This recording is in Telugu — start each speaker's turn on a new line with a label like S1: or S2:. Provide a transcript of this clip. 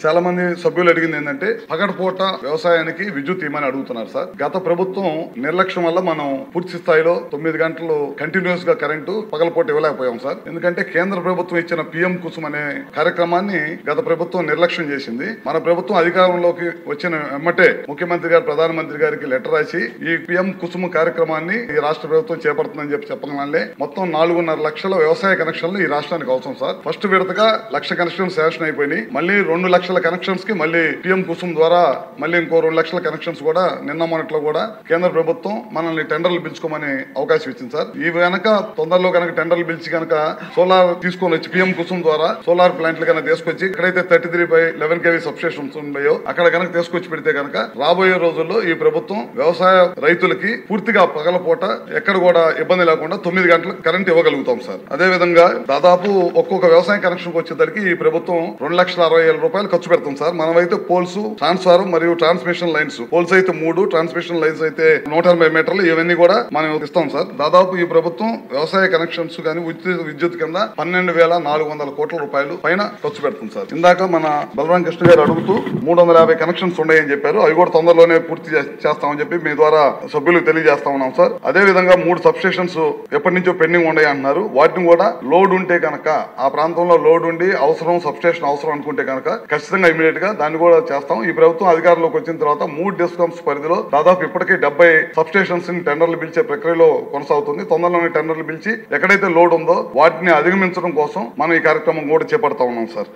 S1: చాలా మంది సభ్యులు అడిగింది ఏంటంటే పగటిపూట వ్యవసాయానికి విద్యుత్ ఇవ్వమని అడుగుతున్నారు సార్. గత ప్రభుత్వం నిర్లక్ష్యం వల్ల మనం పూర్తి స్థాయిలో 9 గంటలు కంటిన్యూస్ గా కరెంటు పగలపూట ఇవ్వలేకపోయాం సార్. ఎందుకంటే కేంద్ర ప్రభుత్వం ఇచ్చిన పిఎం కుసుమ్ అనే కార్యక్రమాన్ని గత ప్రభుత్వం నిర్లక్ష్యం చేసింది. మన ప్రభుత్వం అధికారంలోకి వచ్చిన వెంబటే ముఖ్యమంత్రి గారు ప్రధానమంత్రి గారికి లెటర్ రాసి ఈ పిఎం కుసుమ్ కార్యక్రమాన్ని ఈ రాష్ట్ర ప్రభుత్వం చేపడుతుందని చెప్పడం వల్లే మొత్తం 4.5 లక్షల వ్యవసాయ కనెక్షన్లు ఈ రాష్ట్రానికి అవసరం సార్. ఫస్ట్ విడతగా 1 లక్ష కనెక్షన్ శాంక్షన్ అయిపోయినాయి. మళ్ళీ 2 లక్షల కనెక్షన్స్ కి మళ్ళీ పిఎం కుసుమ్ ద్వారా మళ్ళీ ఇంకో 2 లక్షల కనెక్షన్స్ కూడా నిన్న మొన్నట్లో కూడా కేంద్ర ప్రభుత్వం మనల్ని టెండర్లు పిలుచుకోమని అవకాశం ఇచ్చింది సార్. ఈ కనుక తొందరలో కనుక టెండర్లు పిలిచి కనుక సోలార్ తీసుకొని వచ్చి పిఎం కుసుమ్ ద్వారా సోలార్ ప్లాంట్లు కనుక తీసుకొచ్చి ఎక్కడైతే 33/11 kV సబ్స్టేషన్స్ ఉన్నాయో అక్కడ కనుక తీసుకొచ్చి పెడితే కనుక రాబోయే రోజుల్లో ఈ ప్రభుత్వం వ్యవసాయ రైతులకి పూర్తిగా పగలపూట ఎక్కడ కూడా ఇబ్బంది లేకుండా 9 గంటలకు కరెంట్ ఇవ్వగలుగుతాం సార్. అదే విధంగా దాదాపు ఒక్కొక్క వ్యవసాయ కనెక్షన్ వచ్చేసరికి ఈ ప్రభుత్వం 2,60,000 రూపాయలు ఖర్చు పెడతాం సార్. మనమైతే పోల్స్, ట్రాన్స్ఫార్మర్ మరియు ట్రాన్స్మిషన్ లైన్స్, పోల్స్ అయితే 3, ట్రాన్స్మిషన్ లైన్స్ అయితే 180 మీటర్లు, ఇవన్నీ కూడా మనం ఇస్తాం సార్. దాదాపు ఈ ప్రభుత్వం వ్యవసాయ కనెక్షన్స్ కానీ విద్యుత్ కింద 12,400 కోట్ల రూపాయలు పైన ఖర్చు పెడుతుంది సార్. ఇందాక మన బలరాం కృష్ణ గారు అడుగుతూ 350 కనెక్షన్స్ ఉన్నాయని చెప్పారు. అవి కూడా తొందరలోనే పూర్తి చేస్తామని చెప్పి మీ ద్వారా సభ్యులకు తెలియజేస్తా ఉన్నాం సార్. అదే విధంగా 3 సబ్స్టేషన్స్ ఎప్పటి నుంచో పెండింగ్ ఉన్నాయి అంటున్నారు. వాటిని కూడా లోడ్ ఉంటే కనుక ఆ ప్రాంతంలో లోడ్ ఉండి అవసరం, సబ్స్టేషన్ అవసరం అనుకుంటే కనుక ఖచ్చితంగా ఇమీడియట్ గా దాన్ని కూడా చేస్తాం. ఈ ప్రభుత్వం అధికారంలోకి వచ్చిన తర్వాత 3 డిస్కమ్స్ పరిధిలో దాదాపు ఇప్పటికే 70 సబ్స్టేషన్స్ ని టెండర్లు పిలిచే ప్రక్రియలో కొనసాగుతుంది. తొందరలోనే టెండర్లు పిలిచి ఎక్కడైతే లోడ్ ఉందో వాటిని అధిగమించడం కోసం మనం ఈ కార్యక్రమం కూడా చేపడతా ఉన్నాం సార్.